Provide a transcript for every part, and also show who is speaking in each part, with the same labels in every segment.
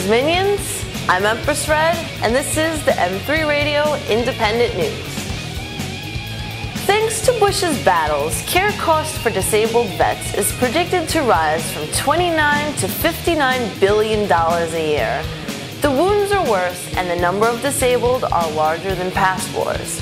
Speaker 1: Greetings, minions! I'm EmpressRed, and this is the M3 Radio Independent News. Thanks to Bush's battles, care costs for disabled vets is predicted to rise from $29 to $59 billion a year. The wounds are worse, and the number of disabled are larger than past wars.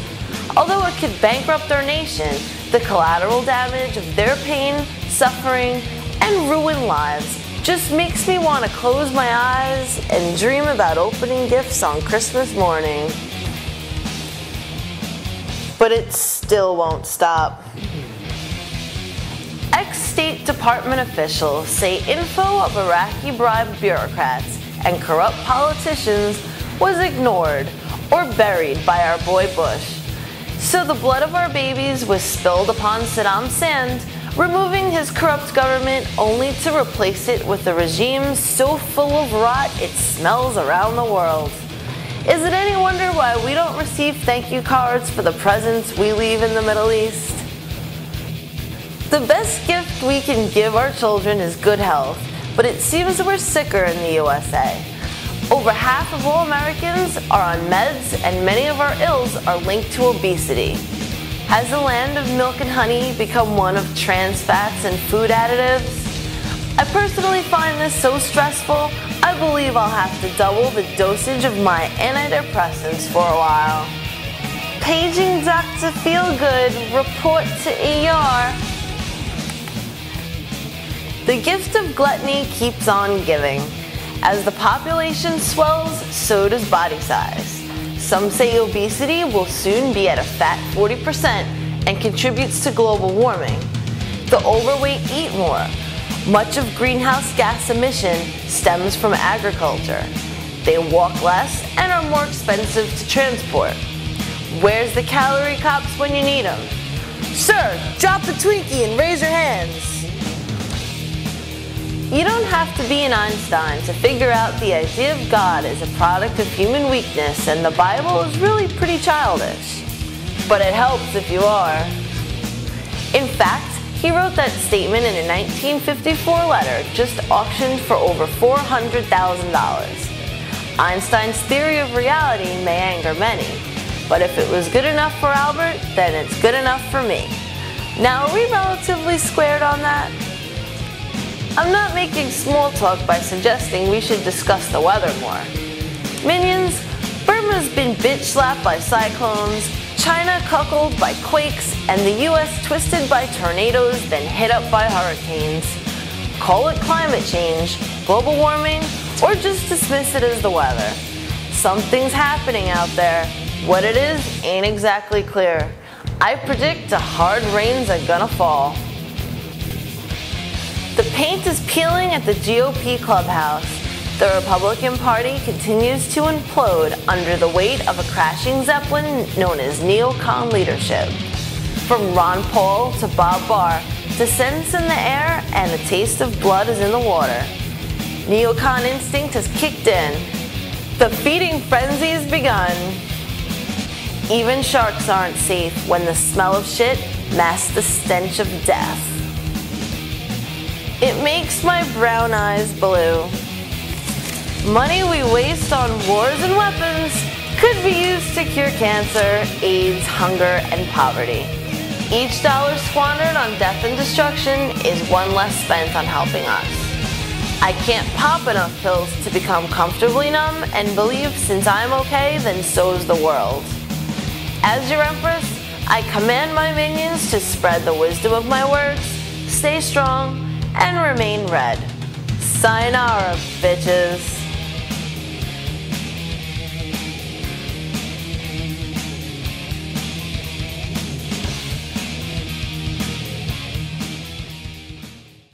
Speaker 1: Although it could bankrupt our nation, the collateral damage of their pain, suffering, and ruined lives just makes me want to close my eyes and dream about opening gifts on Christmas morning. But it still won't stop. Ex-State Department officials say info of Iraqi bribe bureaucrats and corrupt politicians was ignored or buried by our boy Bush. So the blood of our babies was spilled upon Saddam's sand, removing his corrupt government only to replace it with a regime so full of rot it smells around the world. Is it any wonder why we don't receive thank you cards for the presents we leave in the Middle East? The best gift we can give our children is good health, but it seems we're sicker in the USA. Over half of all Americans are on meds, and many of our ills are linked to obesity. Has the land of milk and honey become one of trans fats and food additives? I personally find this so stressful, I believe I'll have to double the dosage of my antidepressants for a while. Paging Dr. Feelgood, report to ER. The gift of gluttony keeps on giving. As the population swells, so does body size. Some say obesity will soon be at a fat 40% and contributes to global warming. The overweight eat more. Much of greenhouse gas emission stems from agriculture. They walk less and are more expensive to transport. Where's the calorie cops when you need them? Sir, drop the Twinkie and raise your hands. You don't have to be an Einstein to figure out the idea of God is a product of human weakness, and the Bible is really pretty childish. But it helps if you are. In fact, he wrote that statement in a 1954 letter just auctioned for over $400,000. Einstein's theory of reality may anger many, but if it was good enough for Albert, then it's good enough for me. Now, are we relatively squared on that? I'm not making small talk by suggesting we should discuss the weather more. Minions, Burma's been bitch-slapped by cyclones, China cuckolded by quakes, and the US twisted by tornadoes then hit up by hurricanes. Call it climate change, global warming, or just dismiss it as the weather. Something's happening out there. What it is ain't exactly clear. I predict the hard rains are gonna fall. The paint is peeling at the GOP clubhouse. The Republican Party continues to implode under the weight of a crashing Zeppelin known as neocon leadership. From Ron Paul to Bob Barr, dissent's in the air and a taste of blood is in the water. Neocon instinct has kicked in. The feeding frenzy's begun. Even sharks aren't safe when the smell of shit masks the stench of death. It makes my brown eyes blue. Money we waste on wars and weapons could be used to cure cancer, AIDS, hunger, and poverty. Each dollar squandered on death and destruction is one less spent on helping us. I can't pop enough pills to become comfortably numb and believe since I'm okay, then so's the world. As your Empress, I command my minions to spread the wisdom of my words, stay strong, and remain red. Sayonara, bitches.